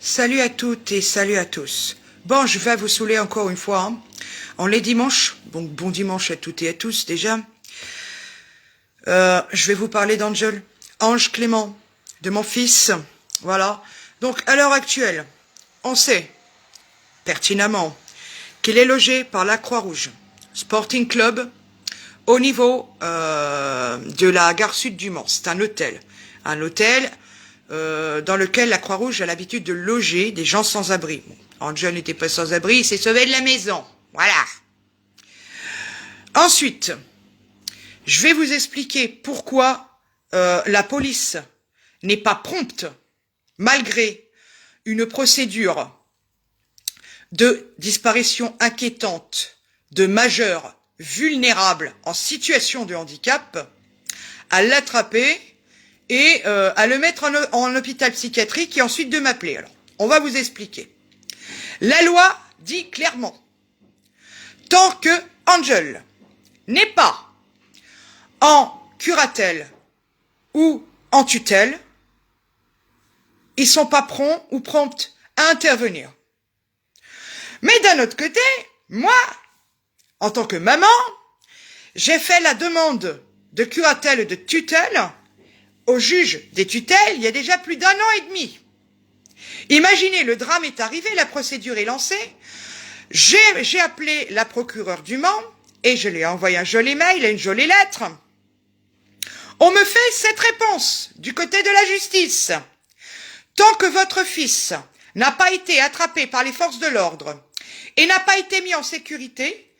Salut à toutes et salut à tous. Bon, je vais vous saouler encore une fois. On est dimanche, donc bon dimanche à toutes et à tous déjà. Je vais vous parler d'Angel, Ange Clément, de mon fils. Voilà. Donc à l'heure actuelle, on sait pertinemment qu'il est logé par la Croix-Rouge Sporting Club au niveau de la gare sud du Mans. C'est un hôtel. Un hôtel dans lequel la Croix-Rouge a l'habitude de loger des gens sans abri. Bon, Angel n'était pas sans abri, il s'est sauvé de la maison. Voilà. Ensuite, je vais vous expliquer pourquoi la police n'est pas prompte, malgré une procédure de disparition inquiétante de majeurs vulnérables en situation de handicap, à l'attraper et à le mettre en hôpital psychiatrique et ensuite de m'appeler. Alors, on va vous expliquer. La loi dit clairement, tant que Angel n'est pas en curatelle ou en tutelle, ils sont pas prompts ou promptes à intervenir. Mais d'un autre côté, moi, en tant que maman, j'ai fait la demande de curatelle et de tutelle au juge des tutelles il y a déjà plus d'1 an et demi. Imaginez, le drame est arrivé, la procédure est lancée. J'ai appelé la procureure du Mans et je lui ai envoyé un joli mail et une jolie lettre. On me fait cette réponse du côté de la justice. Tant que votre fils n'a pas été attrapé par les forces de l'ordre et n'a pas été mis en sécurité,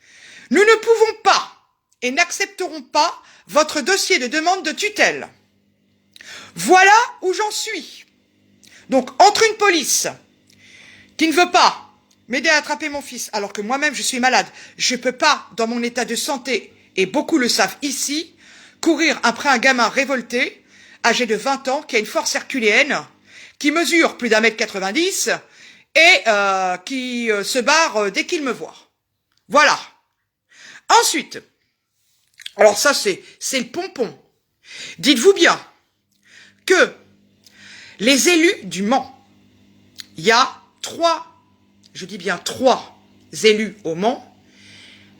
nous ne pouvons pas et n'accepterons pas votre dossier de demande de tutelle. Voilà où j'en suis. Donc, entre une police qui ne veut pas m'aider à attraper mon fils, alors que moi-même je suis malade, je ne peux pas, dans mon état de santé, et beaucoup le savent ici, courir après un gamin révolté, âgé de 20 ans, qui a une force herculéenne, qui mesure plus d'1,90 m et qui se barre dès qu'il me voit. Voilà. Ensuite, alors ça c'est le pompon. Dites-vous bien que les élus du Mans, il y a 3, je dis bien 3 élus au Mans,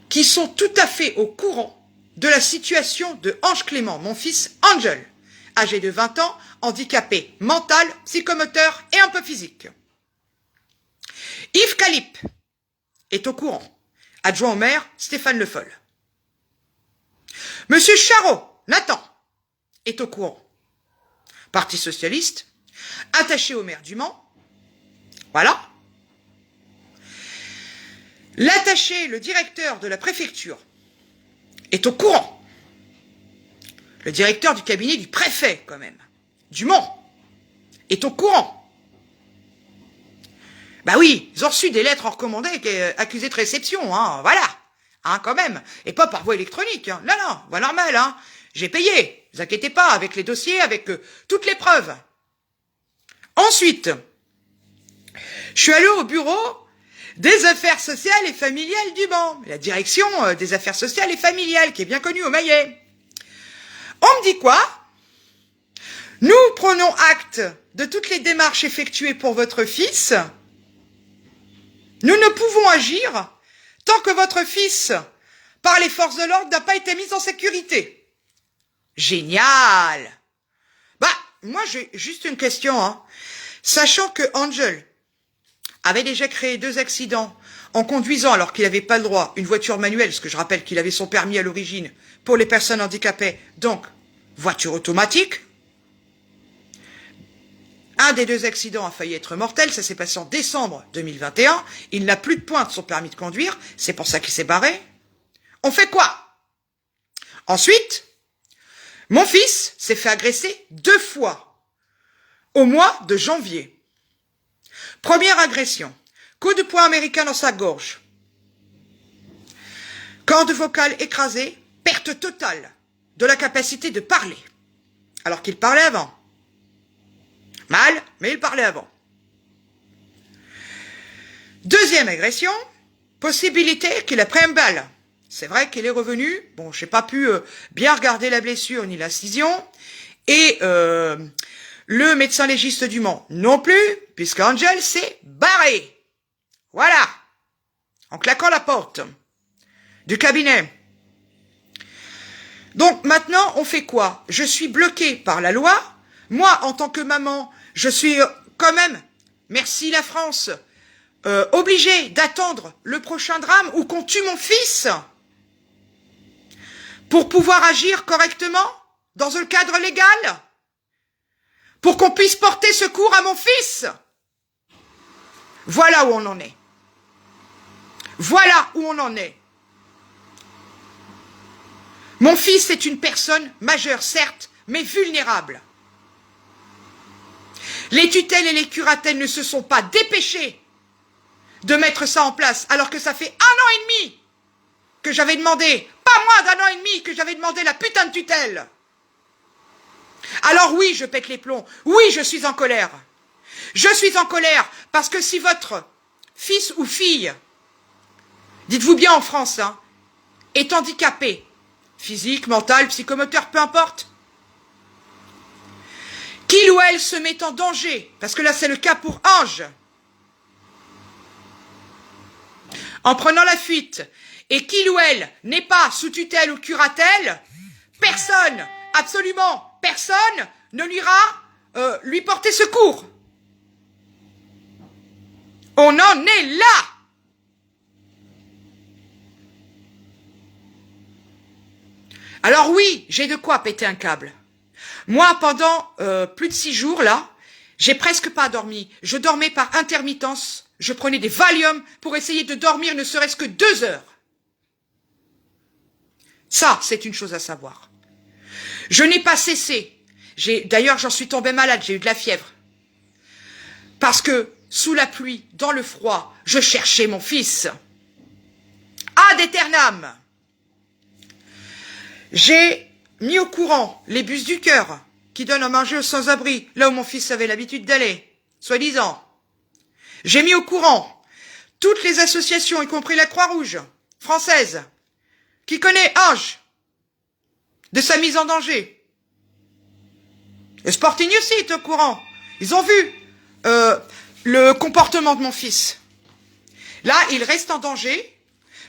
qui sont tout à fait au courant de la situation de Ange Clément, mon fils Angel, âgé de 20 ans, handicapé mental, psychomoteur et un peu physique. Yves Calip est au courant, adjoint au maire Stéphane Le Foll. Monsieur Charot, Nathan, est au courant. Parti socialiste, attaché au maire du Mans. Voilà. L'attaché, le directeur de la préfecture, est au courant. Le directeur du cabinet du préfet, quand même, du Mans, est au courant. Bah oui, ils ont reçu des lettres en recommandé accusées de réception, hein, voilà. Hein, quand même. Et pas par voie électronique, hein. Non, non, voie normale, hein. J'ai payé, ne vous inquiétez pas, avec les dossiers, avec toutes les preuves. Ensuite, je suis allé au bureau des affaires sociales et familiales du Mans, la direction des affaires sociales et familiales, qui est bien connue au Maillet. On me dit quoi? Nous prenons acte de toutes les démarches effectuées pour votre fils. Nous ne pouvons agir tant que votre fils, par les forces de l'ordre, n'a pas été mis en sécurité. Génial! Bah, moi j'ai juste une question, hein. Sachant que Angel avait déjà créé 2 accidents en conduisant, alors qu'il n'avait pas le droit, une voiture manuelle, parce que je rappelle qu'il avait son permis à l'origine pour les personnes handicapées, donc voiture automatique. Un des 2 accidents a failli être mortel, ça s'est passé en décembre 2021. Il n'a plus de points de son permis de conduire, c'est pour ça qu'il s'est barré. On fait quoi? Ensuite, mon fils s'est fait agresser 2 fois au mois de janvier. Première agression, coup de poing américain dans sa gorge. Corde vocale écrasée, perte totale de la capacité de parler, alors qu'il parlait avant. Mal, mais il parlait avant. Deuxième agression, possibilité qu'il a pris une balle. C'est vrai qu'il est revenu, bon, j'ai pas pu bien regarder la blessure ni l'incision, et Le médecin légiste du Mans non plus, puisqu'Angel s'est barré. Voilà. En claquant la porte du cabinet. Donc maintenant, on fait quoi? Je suis bloquée par la loi. Moi, en tant que maman, je suis quand même, merci la France, obligée d'attendre le prochain drame ou qu'on tue mon fils pour pouvoir agir correctement dans un cadre légal, pour qu'on puisse porter secours à mon fils. Voilà où on en est. Voilà où on en est. Mon fils est une personne majeure, certes, mais vulnérable. Les tutelles et les curatelles ne se sont pas dépêchées de mettre ça en place, alors que ça fait 1 an et demi que j'avais demandé, pas moins d'1 an et demi que j'avais demandé la putain de tutelle. Alors oui, je pète les plombs. Oui, je suis en colère. Je suis en colère parce que si votre fils ou fille, dites-vous bien en France, hein, est handicapé, physique, mental, psychomoteur, peu importe, qu'il ou elle se met en danger, parce que là c'est le cas pour Ange, en prenant la fuite, et qu'il ou elle n'est pas sous tutelle ou curatelle, personne, absolument personne, ne lui porter secours. On en est là. Alors oui, j'ai de quoi péter un câble. Moi, pendant plus de 6 jours, là, j'ai presque pas dormi. Je dormais par intermittence. Je prenais des Valium pour essayer de dormir ne serait-ce que 2 heures. Ça, c'est une chose à savoir. Je n'ai pas cessé. D'ailleurs, j'en suis tombée malade, j'ai eu de la fièvre. Parce que, sous la pluie, dans le froid, je cherchais mon fils. Ad aeternam. J'ai mis au courant les bus du cœur qui donnent à manger aux sans-abri, là où mon fils avait l'habitude d'aller, soi-disant. J'ai mis au courant toutes les associations, y compris la Croix-Rouge française, qui connaît Ange de sa mise en danger. Le Sporting aussi est au courant. Ils ont vu le comportement de mon fils. Là, il reste en danger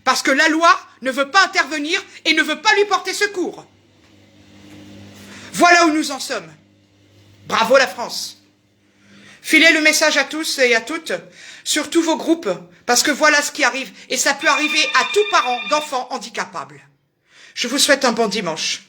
parce que la loi ne veut pas intervenir et ne veut pas lui porter secours. Voilà où nous en sommes. Bravo la France. Filez le message à tous et à toutes, sur tous vos groupes, parce que voilà ce qui arrive, et ça peut arriver à tout parent d'enfants handicapables. Je vous souhaite un bon dimanche.